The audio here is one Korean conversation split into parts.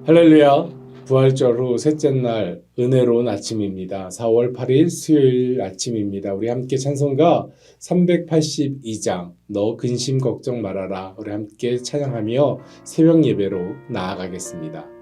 할렐루야. 부활절 후 셋째 날 은혜로운 아침입니다. 4월 8일 수요일 아침입니다. 우리 함께 찬송가 382장 너 근심 걱정 말아라. 우리 함께 찬양하며 새벽 예배로 나아가겠습니다.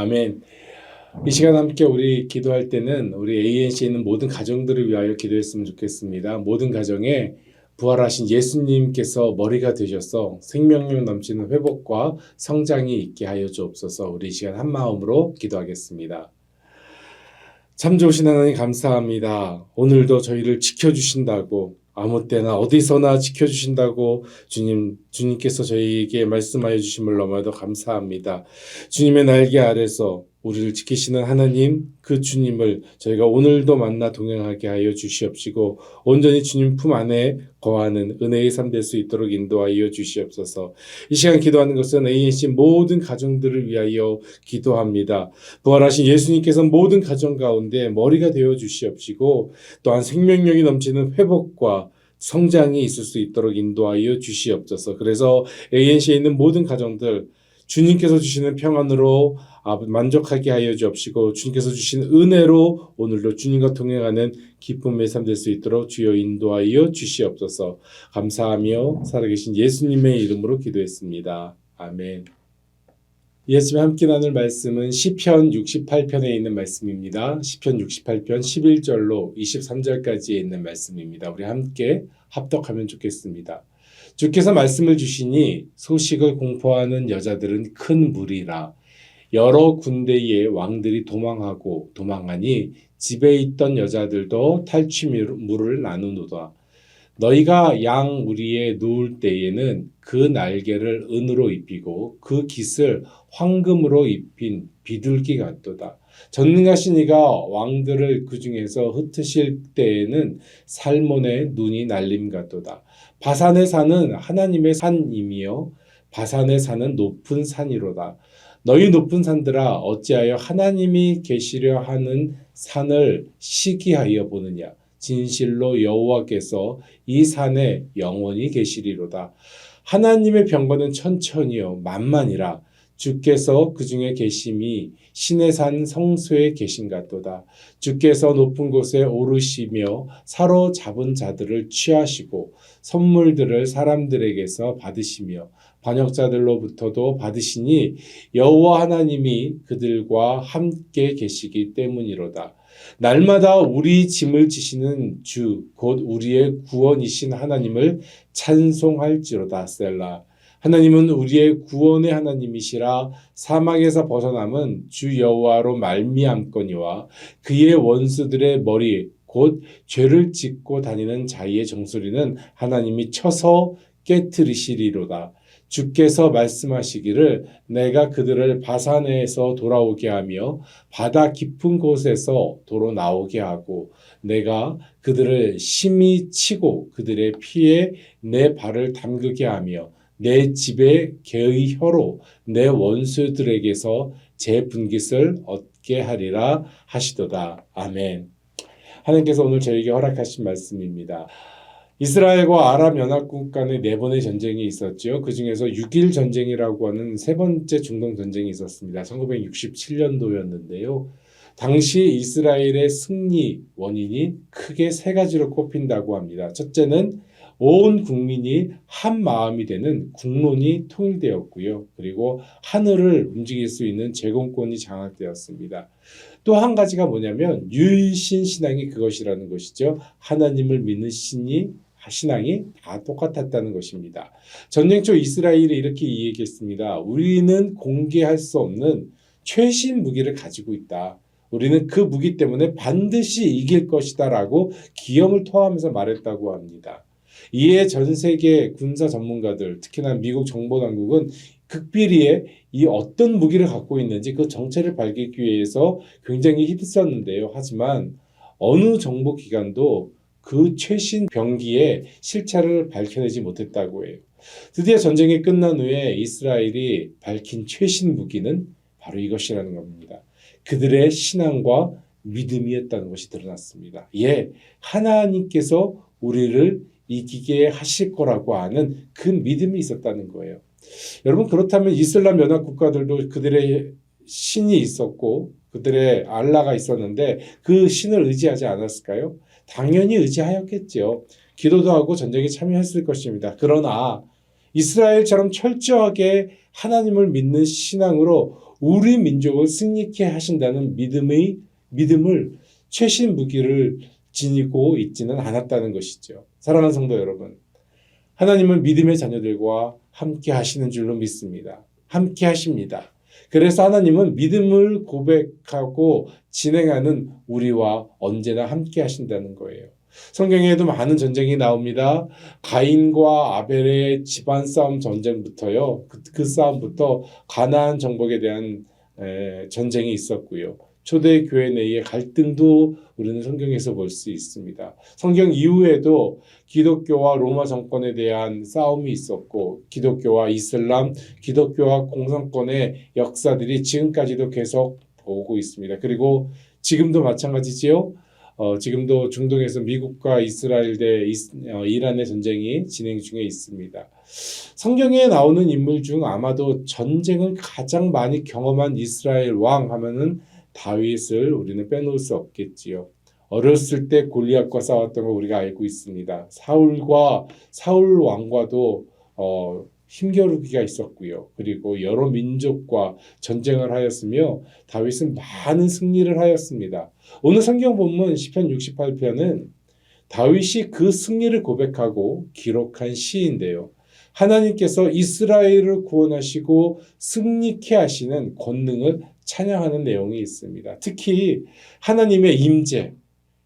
아멘. 이 시간 함께 우리 기도할 때는 우리 ANC에 있는 모든 가정들을 위하여 기도했으면 좋겠습니다. 모든 가정에 부활하신 예수님께서 머리가 되셔서 생명력 넘치는 회복과 성장이 있게 하여 주옵소서. 우리 이 시간 한 마음으로 기도하겠습니다. 참 좋으신 하나님 감사합니다. 오늘도 저희를 지켜주신다고 아무 때나 어디서나 지켜주신다고 주님께서 저희에게 말씀하여 주심을 너무나도 감사합니다. 주님의 날개 아래서 우리를 지키시는 하나님, 그 주님을 저희가 오늘도 만나 동행하게 하여 주시옵시고 온전히 주님 품 안에 거하는 은혜의 삶 될 수 있도록 인도하여 주시옵소서. 이 시간 기도하는 것은 ANC 모든 가정들을 위하여 기도합니다. 부활하신 예수님께서 모든 가정 가운데 머리가 되어 주시옵시고 또한 생명력이 넘치는 회복과 성장이 있을 수 있도록 인도하여 주시옵소서. 그래서 ANC에 있는 모든 가정들 주님께서 주시는 평안으로 만족하게 하여 주옵시고 주님께서 주신 은혜로 오늘도 주님과 동행하는 기쁨의 삶 될 수 있도록 주여 인도하여 주시옵소서. 감사하며 살아계신 예수님의 이름으로 기도했습니다. 아멘. 이 아침에 함께 나눌 말씀은 시편 68편에 있는 말씀입니다. 시편 68편 11절로 23절까지에 있는 말씀입니다. 우리 함께 합독하면 좋겠습니다. 주께서 말씀을 주시니 소식을 공포하는 여자들은 큰 무리라. 여러 군대의 왕들이 도망하니 집에 있던 여자들도 탈취물을 나누노다. 너희가 양 우리에 누울 때에는 그 날개를 은으로 입히고 그 깃을 황금으로 입힌 비둘기 같도다. 전능하신 이가 왕들을 그 중에서 흩으실 때에는 살몬의 눈이 날림 같도다. 바산의 산은 하나님의 산임이요 바산의 산은 높은 산이로다. 너희 높은 산들아 어찌하여 하나님이 계시려 하는 산을 시기하여 보느냐. 진실로 여호와께서 이 산에 영원히 계시리로다. 하나님의 병거는 천천히요 만만이라. 주께서 그 중에 계심이 신의 산 성소에 계신 같도다. 주께서 높은 곳에 오르시며 사로잡은 자들을 취하시고 선물들을 사람들에게서 받으시며 반역자들로부터도 받으시니 여호와 하나님이 그들과 함께 계시기 때문이로다. 날마다 우리 짐을 지시는 주 곧 우리의 구원이신 하나님을 찬송할지로다. 셀라. 하나님은 우리의 구원의 하나님이시라. 사막에서 벗어남은 주 여호와로 말미암거니와 그의 원수들의 머리 곧 죄를 짓고 다니는 자의 정수리는 하나님이 쳐서 깨트리시리로다. 주께서 말씀하시기를 내가 그들을 바산에서 돌아오게 하며 바다 깊은 곳에서 도로 나오게 하고 내가 그들을 심히 치고 그들의 피에 내 발을 담그게 하며 내 집에 개의 혀로 내 원수들에게서 제 분깃을 얻게 하리라 하시도다. 아멘. 하나님께서 오늘 저에게 허락하신 말씀입니다. 이스라엘과 아랍 연합국 간의 4번의 전쟁이 있었죠. 그 중에서 6.1 전쟁이라고 하는 세 번째 중동 전쟁이 있었습니다. 1967년도였는데요. 당시 이스라엘의 승리 원인이 크게 3가지로 꼽힌다고 합니다. 첫째는 온 국민이 한 마음이 되는 국론이 통일되었고요. 그리고 하늘을 움직일 수 있는 제공권이 장악되었습니다. 또 한 가지가 뭐냐면 유일신 신앙이 그것이라는 것이죠. 하나님을 믿는 신앙이 다 똑같았다는 것입니다. 전쟁 초 이스라엘이 이렇게 이야기했습니다. 우리는 공개할 수 없는 최신 무기를 가지고 있다. 우리는 그 무기 때문에 반드시 이길 것이다 라고 기염을 토하면서 말했다고 합니다. 이에 전 세계 군사 전문가들, 특히나 미국 정보당국은 극비리에 이 어떤 무기를 갖고 있는지 그 정체를 밝히기 위해서 굉장히 힘썼는데요. 하지만 어느 정보기관도 그 최신 병기의 실체를 밝혀내지 못했다고 해요. 드디어 전쟁이 끝난 후에 이스라엘이 밝힌 최신 무기는 바로 이것이라는 겁니다. 그들의 신앙과 믿음이었다는 것이 드러났습니다. 예, 하나님께서 우리를 이기게 하실 거라고 하는 그 믿음이 있었다는 거예요. 여러분 그렇다면 이슬람 연합 국가들도 그들의 신이 있었고 그들의 알라가 있었는데 그 신을 의지하지 않았을까요? 당연히 의지하였겠죠. 기도도 하고 전쟁에 참여했을 것입니다. 그러나 이스라엘처럼 철저하게 하나님을 믿는 신앙으로 우리 민족을 승리케 하신다는 믿음을 최신 무기를 지니고 있지는 않았다는 것이죠. 사랑하는 성도 여러분, 하나님은 믿음의 자녀들과 함께 하시는 줄로 믿습니다. 함께 하십니다. 그래서 하나님은 믿음을 고백하고 진행하는 우리와 언제나 함께 하신다는 거예요. 성경에도 많은 전쟁이 나옵니다. 가인과 아벨의 집안 싸움 전쟁부터요. 그 싸움부터 가나안 정복에 대한 전쟁이 있었고요. 초대교회 내의 갈등도 우리는 성경에서 볼 수 있습니다. 성경 이후에도 기독교와 로마 정권에 대한 싸움이 있었고 기독교와 이슬람, 기독교와 공산권의 역사들이 지금까지도 계속 오고 있습니다. 그리고 지금도 마찬가지지요. 지금도 중동에서 미국과 이스라엘 대 이란의 전쟁이 진행 중에 있습니다. 성경에 나오는 인물 중 아마도 전쟁을 가장 많이 경험한 이스라엘 왕 하면은 다윗을 우리는 빼놓을 수 없겠지요. 어렸을 때 골리앗과 싸웠던 거 우리가 알고 있습니다. 사울 왕과도 힘겨루기가 있었고요. 그리고 여러 민족과 전쟁을 하였으며 다윗은 많은 승리를 하였습니다. 오늘 성경 본문 시편 68편은 다윗이 그 승리를 고백하고 기록한 시인데요. 하나님께서 이스라엘을 구원하시고 승리케 하시는 권능을 찬양하는 내용이 있습니다. 특히 하나님의 임재,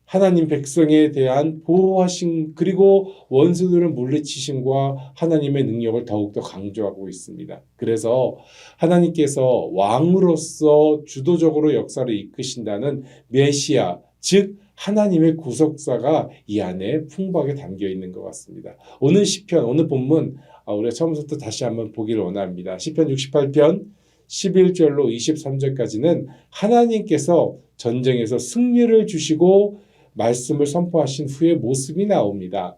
하나님 백성에 대한 보호하심 그리고 원수들을 물리치심과 하나님의 능력을 더욱더 강조하고 있습니다. 그래서 하나님께서 왕으로서 주도적으로 역사를 이끄신다는 메시아, 즉 하나님의 구속사가 이 안에 풍부하게 담겨 있는 것 같습니다. 오늘 시편, 오늘 본문 우리가 처음부터 다시 한번 보기를 원합니다. 시편 68편 11절로 23절까지는 하나님께서 전쟁에서 승리를 주시고 말씀을 선포하신 후의 모습이 나옵니다.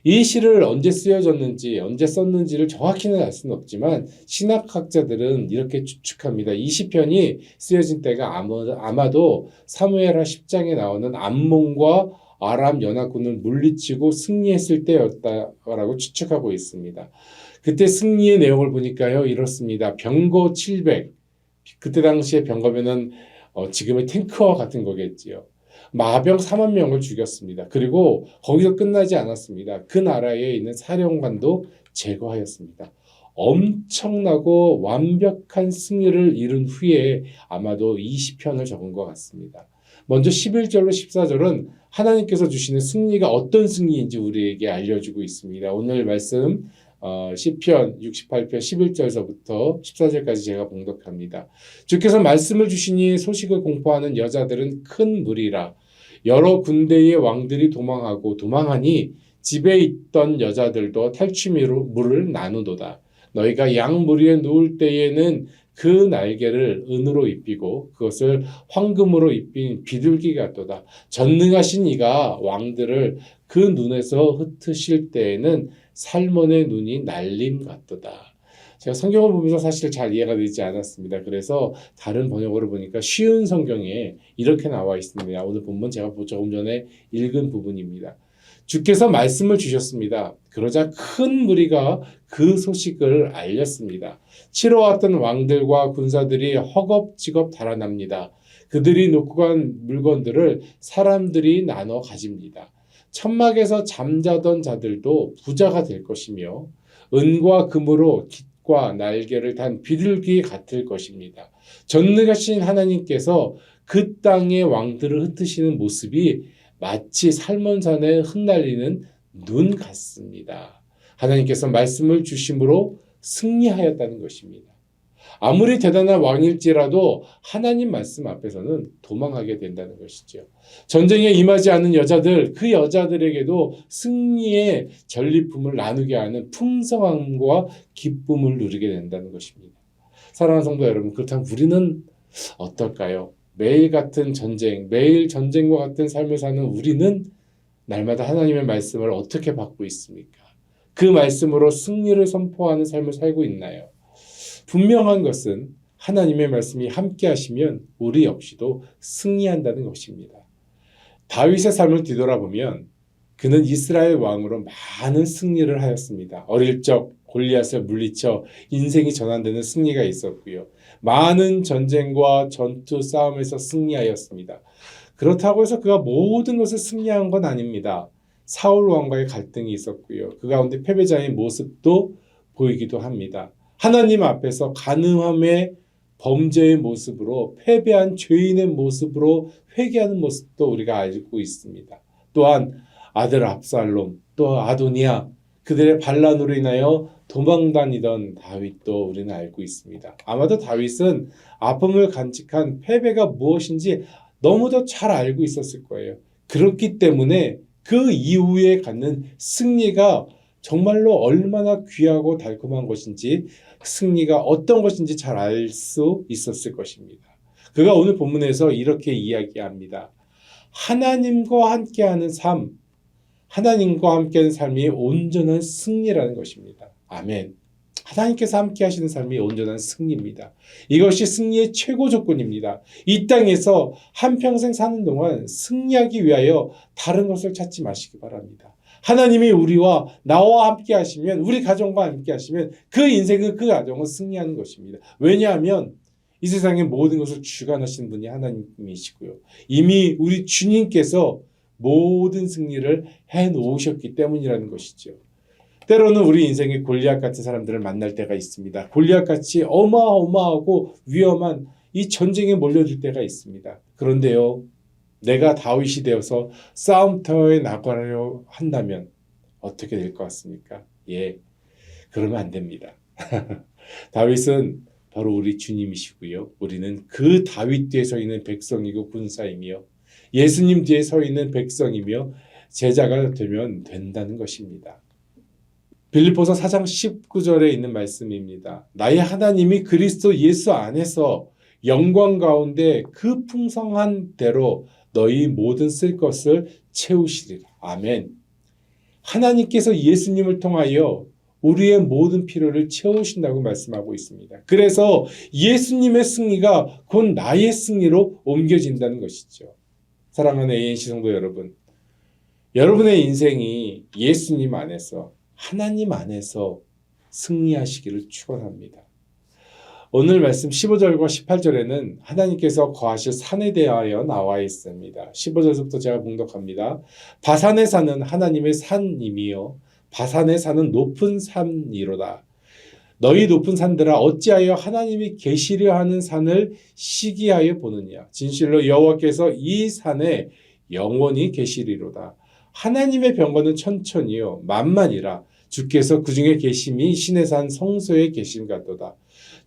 이 시를 언제 쓰여졌는지 언제 썼는지를 정확히는 알 수는 없지만 신학학자들은 이렇게 추측합니다. 이 시편이 쓰여진 때가 아마도 사무엘하 10장에 나오는 암몬과 아람 연합군을 물리치고 승리했을 때였다라고 추측하고 있습니다. 그때 승리의 내용을 보니까요 이렇습니다. 병거 700, 그때 당시에 병거면은 지금의 탱크와 같은 거겠지요. 마병 4만 명을 죽였습니다. 그리고 거기서 끝나지 않았습니다. 그 나라에 있는 사령관도 제거하였습니다. 엄청나고 완벽한 승리를 이룬 후에 아마도 이 시편을 적은 것 같습니다. 먼저 11절로 14절은 하나님께서 주시는 승리가 어떤 승리인지 우리에게 알려주고 있습니다. 오늘 말씀 시편 68편 11절서부터 14절까지 제가 봉독합니다. 주께서 말씀을 주시니 소식을 공포하는 여자들은 큰 무리라. 여러 군대의 왕들이 도망하니 집에 있던 여자들도 탈취물을 나누도다. 너희가 양 무리에 누울 때에는 그 날개를 은으로 입히고 그것을 황금으로 입힌 비둘기 같도다. 전능하신 이가 왕들을 그 눈에서 흩으실 때에는 살몬의 눈이 날림 같도다. 제가 성경을 보면서 사실 잘 이해가 되지 않았습니다. 그래서 다른 번역으로 보니까 쉬운 성경에 이렇게 나와 있습니다. 오늘 본문 제가 조금 전에 읽은 부분입니다. 주께서 말씀을 주셨습니다. 그러자 큰 무리가 그 소식을 알렸습니다. 치러왔던 왕들과 군사들이 허겁지겁 달아납니다. 그들이 놓고 간 물건들을 사람들이 나눠 가집니다. 천막에서 잠자던 자들도 부자가 될 것이며 은과 금으로 깃과 날개를 단 비둘기 같을 것입니다. 전능하신 하나님께서 그 땅의 왕들을 흩으시는 모습이 마치 살몬산에 흩날리는 눈 같습니다. 하나님께서 말씀을 주심으로 승리하였다는 것입니다. 아무리 대단한 왕일지라도 하나님 말씀 앞에서는 도망하게 된다는 것이죠. 전쟁에 임하지 않은 여자들, 그 여자들에게도 승리의 전리품을 나누게 하는 풍성함과 기쁨을 누리게 된다는 것입니다. 사랑하는 성도 여러분, 그렇다면 우리는 어떨까요? 매일 같은 전쟁, 매일 전쟁과 같은 삶을 사는 우리는 날마다 하나님의 말씀을 어떻게 받고 있습니까? 그 말씀으로 승리를 선포하는 삶을 살고 있나요? 분명한 것은 하나님의 말씀이 함께 하시면 우리 역시도 승리한다는 것입니다. 다윗의 삶을 뒤돌아보면 그는 이스라엘 왕으로 많은 승리를 하였습니다. 어릴 적 골리앗을 물리쳐 인생이 전환되는 승리가 있었고요. 많은 전쟁과 전투 싸움에서 승리하였습니다. 그렇다고 해서 그가 모든 것을 승리한 건 아닙니다. 사울 왕과의 갈등이 있었고요. 그 가운데 패배자의 모습도 보이기도 합니다. 하나님 앞에서 간음함의 범죄의 모습으로 패배한 죄인의 모습으로 회개하는 모습도 우리가 알고 있습니다. 또한 아들 압살롬, 또 아도니아, 그들의 반란으로 인하여 도망다니던 다윗도 우리는 알고 있습니다. 아마도 다윗은 아픔을 간직한 패배가 무엇인지 너무도 잘 알고 있었을 거예요. 그렇기 때문에 그 이후에 갖는 승리가 정말로 얼마나 귀하고 달콤한 것인지, 승리가 어떤 것인지 잘 알 수 있었을 것입니다. 그가 오늘 본문에서 이렇게 이야기합니다. 하나님과 함께하는 삶, 하나님과 함께하는 삶이 온전한 승리라는 것입니다. 아멘. 하나님께서 함께 하시는 삶이 온전한 승리입니다. 이것이 승리의 최고 조건입니다. 이 땅에서 한평생 사는 동안 승리하기 위하여 다른 것을 찾지 마시기 바랍니다. 하나님이 우리와 나와 함께 하시면, 우리 가정과 함께 하시면 그 인생은, 그 가정은 승리하는 것입니다. 왜냐하면 이 세상의 모든 것을 주관하시는 분이 하나님이시고요. 이미 우리 주님께서 모든 승리를 해놓으셨기 때문이라는 것이죠. 때로는 우리 인생에 골리앗 같은 사람들을 만날 때가 있습니다. 골리앗같이 어마어마하고 위험한 이 전쟁에 몰려들 때가 있습니다. 그런데요, 내가 다윗이 되어서 싸움터에 나가려 한다면 어떻게 될 것 같습니까? 예, 그러면 안 됩니다. 다윗은 바로 우리 주님이시고요. 우리는 그 다윗 뒤에 서 있는 백성이고 군사이며 예수님 뒤에 서 있는 백성이며 제자가 되면 된다는 것입니다. 빌립보서 4장 19절에 있는 말씀입니다. 나의 하나님이 그리스도 예수 안에서 영광 가운데 그 풍성한 대로 너희 모든 쓸 것을 채우시리라. 아멘. 하나님께서 예수님을 통하여 우리의 모든 필요를 채우신다고 말씀하고 있습니다. 그래서 예수님의 승리가 곧 나의 승리로 옮겨진다는 것이죠. 사랑하는 ANC 성도 여러분, 여러분의 인생이 예수님 안에서, 하나님 안에서 승리하시기를 축원합니다. 오늘 말씀 15절과 18절에는 하나님께서 거하실 산에 대하여 나와 있습니다. 15절부터 제가 봉독합니다. 바산에 사는 하나님의 산임이요 바산에 사는 높은 산이로다. 너희 높은 산들아 어찌하여 하나님이 계시려 하는 산을 시기하여 보느냐. 진실로 여호와께서 이 산에 영원히 계시리로다. 하나님의 병거는 천천히요 만만이라. 주께서 그 중에 계심이 신의 산 성소에 계심 같도다.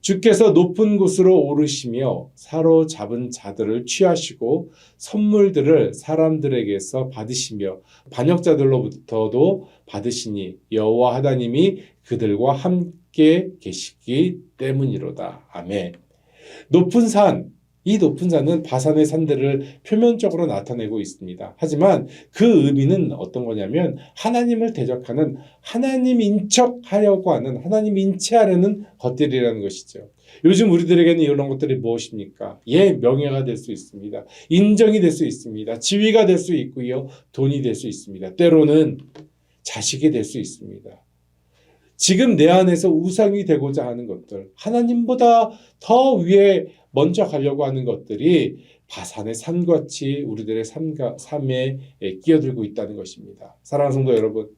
주께서 높은 곳으로 오르시며 사로잡은 자들을 취하시고 선물들을 사람들에게서 받으시며 반역자들로부터도 받으시니 여호와 하나님이 그들과 함께 계시기 때문이로다. 아멘. 높은 산, 이 높은 산은 바산의 산들을 표면적으로 나타내고 있습니다. 하지만 그 의미는 어떤 거냐면 하나님을 대적하는, 하나님 인척하려고 하는, 하나님 인체하려는 것들이라는 것이죠. 요즘 우리들에게는 이런 것들이 무엇입니까? 예, 명예가 될 수 있습니다. 인정이 될 수 있습니다. 지위가 될 수 있고요. 돈이 될 수 있습니다. 때로는 자식이 될 수 있습니다. 지금 내 안에서 우상이 되고자 하는 것들, 하나님보다 더 위에 먼저 가려고 하는 것들이 바산의 산같이 우리들의 삶에 끼어들고 있다는 것입니다. 사랑하는 성도 여러분,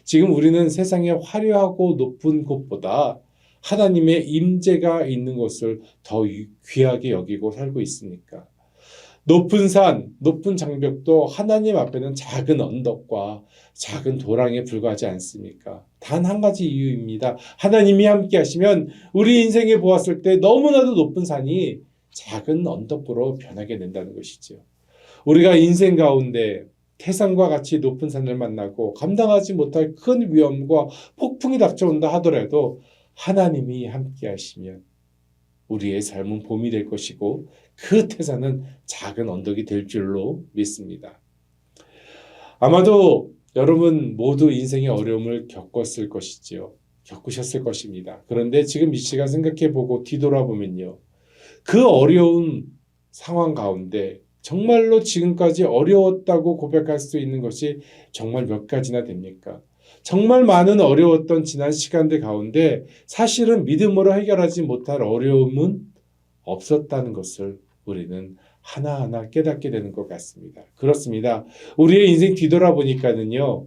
지금 우리는 세상의 화려하고 높은 곳보다 하나님의 임재가 있는 곳을 더 귀하게 여기고 살고 있으니까. 높은 산, 높은 장벽도 하나님 앞에는 작은 언덕과 작은 도랑에 불과하지 않습니까? 단 한 가지 이유입니다. 하나님이 함께 하시면 우리 인생에 보았을 때 너무나도 높은 산이 작은 언덕으로 변하게 된다는 것이죠. 우리가 인생 가운데 태산과 같이 높은 산을 만나고 감당하지 못할 큰 위험과 폭풍이 닥쳐온다 하더라도 하나님이 함께 하시면 우리의 삶은 봄이 될 것이고 그 태산은 작은 언덕이 될 줄로 믿습니다. 아마도 여러분 모두 인생의 어려움을 겪었을 것이지요. 겪으셨을 것입니다. 그런데 지금 이 시간 생각해보고 뒤돌아보면요. 그 어려운 상황 가운데 정말로 지금까지 어려웠다고 고백할 수 있는 것이 정말 몇 가지나 됩니까? 정말 많은 어려웠던 지난 시간들 가운데 사실은 믿음으로 해결하지 못할 어려움은 없었다는 것을 우리는 하나하나 깨닫게 되는 것 같습니다. 그렇습니다. 우리의 인생 뒤돌아보니까는요.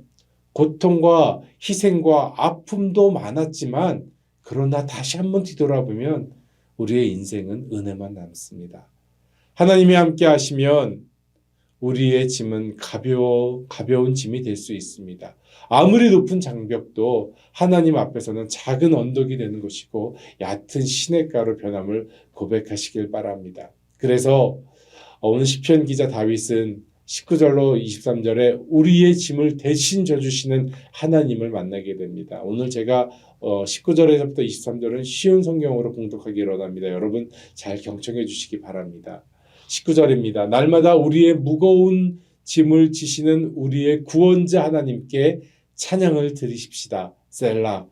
고통과 희생과 아픔도 많았지만 그러나 다시 한번 뒤돌아보면 우리의 인생은 은혜만 남습니다. 하나님이 함께 하시면 우리의 짐은 가벼운 짐이 될 수 있습니다. 아무리 높은 장벽도 하나님 앞에서는 작은 언덕이 되는 것이고 얕은 시냇가로 변함을 고백하시길 바랍니다. 그래서 오늘 시편 기자 다윗은 19절로 23절에 우리의 짐을 대신 져주시는 하나님을 만나게 됩니다. 오늘 제가 19절에서부터 23절은 쉬운 성경으로 봉독하기를 원합니다. 여러분 잘 경청해 주시기 바랍니다. 19절입니다. 날마다 우리의 무거운 짐을 지시는 우리의 구원자 하나님께 찬양을 드리십시다. 셀라.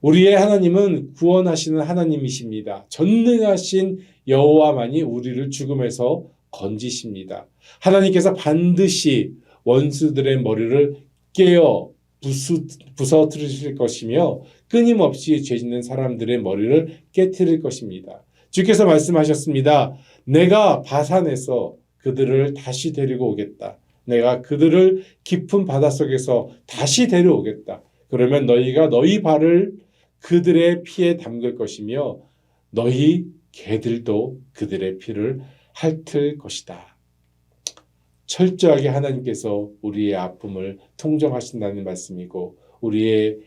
우리의 하나님은 구원하시는 하나님이십니다. 전능하신 여호와만이 우리를 죽음에서 건지십니다. 하나님께서 반드시 원수들의 머리를 깨어 부서뜨리실 것이며 끊임없이 죄짓는 사람들의 머리를 깨트릴 것입니다. 주께서 말씀하셨습니다. 내가 바산에서 그들을 다시 데리고 오겠다. 내가 그들을 깊은 바닷속에서 다시 데려오겠다. 그러면 너희가 너희 발을 그들의 피에 담글 것이며 너희 개들도 그들의 피를 핥을 것이다. 철저하게 하나님께서 우리의 아픔을 통정하신다는 말씀이고 우리의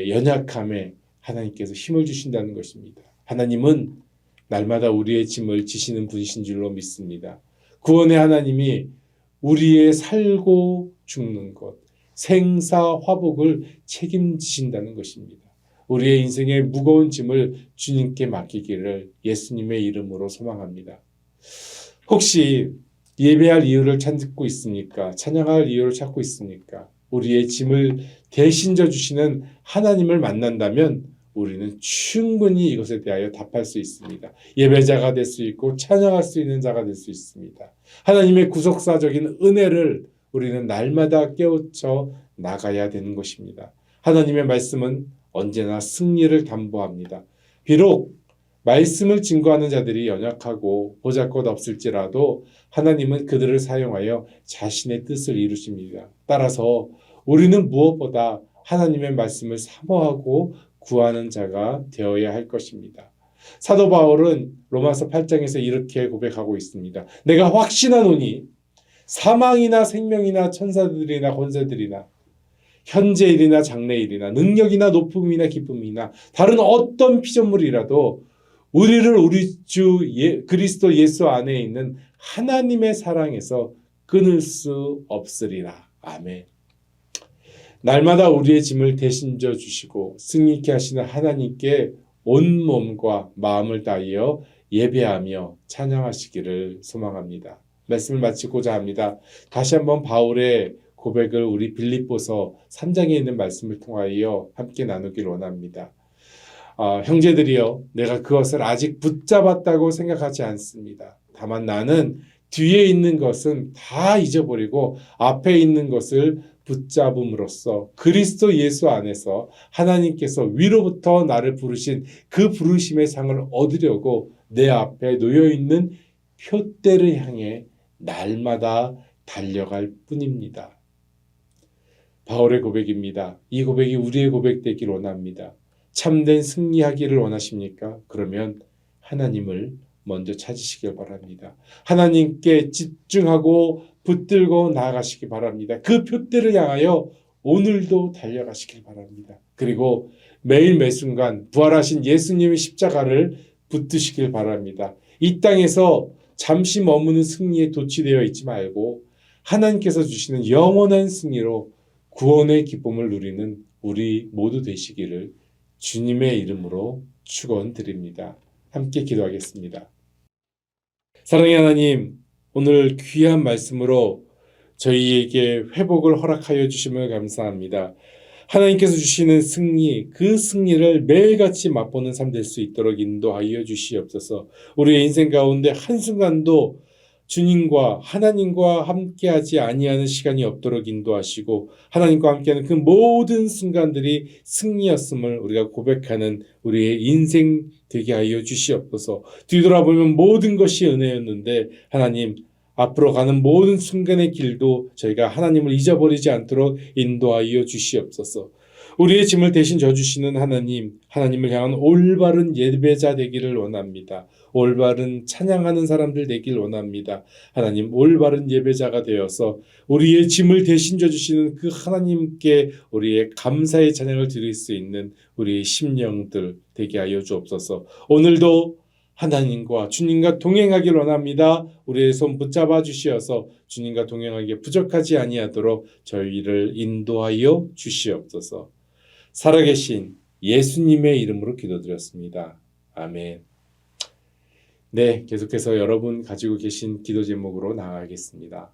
연약함에 하나님께서 힘을 주신다는 것입니다. 하나님은 날마다 우리의 짐을 지시는 분이신 줄로 믿습니다. 구원의 하나님이 우리의 살고 죽는 것, 생사 화복을 책임지신다는 것입니다. 우리의 인생의 무거운 짐을 주님께 맡기기를 예수님의 이름으로 소망합니다. 혹시 예배할 이유를 찾고 있습니까? 찬양할 이유를 찾고 있습니까? 우리의 짐을 대신 져주시는 하나님을 만난다면 우리는 충분히 이것에 대하여 답할 수 있습니다. 예배자가 될 수 있고 찬양할 수 있는 자가 될 수 있습니다. 하나님의 구속사적인 은혜를 우리는 날마다 깨우쳐 나가야 되는 것입니다. 하나님의 말씀은 언제나 승리를 담보합니다. 비록 말씀을 증거하는 자들이 연약하고 보잘것없을지라도 하나님은 그들을 사용하여 자신의 뜻을 이루십니다. 따라서 우리는 무엇보다 하나님의 말씀을 사모하고 구하는 자가 되어야 할 것입니다. 사도 바울은 로마서 8장에서 이렇게 고백하고 있습니다. 내가 확신하노니 사망이나 생명이나 천사들이나 권세들이나 현재일이나 장래일이나 능력이나 높음이나 기쁨이나 다른 어떤 피조물이라도 우리를 우리 주 그리스도 예수 안에 있는 하나님의 사랑에서 끊을 수 없으리라. 아멘. 날마다 우리의 짐을 대신 져 주시고 승리케 하시는 하나님께 온 몸과 마음을 다하여 예배하며 찬양하시기를 소망합니다. 말씀을 마치고자 합니다. 다시 한번 바울의 고백을 우리 빌립보서 3장에 있는 말씀을 통하여 함께 나누길 원합니다. 형제들이여, 내가 그것을 아직 붙잡았다고 생각하지 않습니다. 다만 나는 뒤에 있는 것은 다 잊어버리고 앞에 있는 것을 붙잡음으로써 그리스도 예수 안에서 하나님께서 위로부터 나를 부르신 그 부르심의 상을 얻으려고 내 앞에 놓여있는 표대를 향해 날마다 달려갈 뿐입니다. 바울의 고백입니다. 이 고백이 우리의 고백 되길 원합니다. 참된 승리하기를 원하십니까? 그러면 하나님을 먼저 찾으시길 바랍니다. 하나님께 집중하고 붙들고 나아가시기 바랍니다. 그 표대를 향하여 오늘도 달려가시길 바랍니다. 그리고 매일 매순간 부활하신 예수님의 십자가를 붙드시길 바랍니다. 이 땅에서 잠시 머무는 승리에 도취되어 있지 말고 하나님께서 주시는 영원한 승리로 구원의 기쁨을 누리는 우리 모두 되시기를 주님의 이름으로 축원드립니다. 함께 기도하겠습니다. 사랑의 하나님, 오늘 귀한 말씀으로 저희에게 회복을 허락하여 주심을 감사합니다. 하나님께서 주시는 승리, 그 승리를 매일같이 맛보는 삶 될 수 있도록 인도하여 주시옵소서. 우리의 인생 가운데 한순간도 주님과 하나님과 함께하지 아니하는 시간이 없도록 인도하시고 하나님과 함께하는 그 모든 순간들이 승리였음을 우리가 고백하는 우리의 인생 되게 하여 주시옵소서. 뒤돌아보면 모든 것이 은혜였는데 하나님 앞으로 가는 모든 순간의 길도 저희가 하나님을 잊어버리지 않도록 인도하여 주시옵소서. 우리의 짐을 대신 져주시는 하나님, 하나님을 향한 올바른 예배자 되기를 원합니다. 올바른 찬양하는 사람들 되길 원합니다. 하나님, 올바른 예배자가 되어서 우리의 짐을 대신 져주시는 그 하나님께 우리의 감사의 찬양을 드릴 수 있는 우리의 심령들 되게 하여 주옵소서. 오늘도 하나님과 주님과 동행하길 원합니다. 우리의 손 붙잡아 주시어서 주님과 동행하기에 부족하지 아니하도록 저희를 인도하여 주시옵소서. 살아계신 예수님의 이름으로 기도드렸습니다. 아멘. 네, 계속해서 여러분 가지고 계신 기도 제목으로 나아가겠습니다.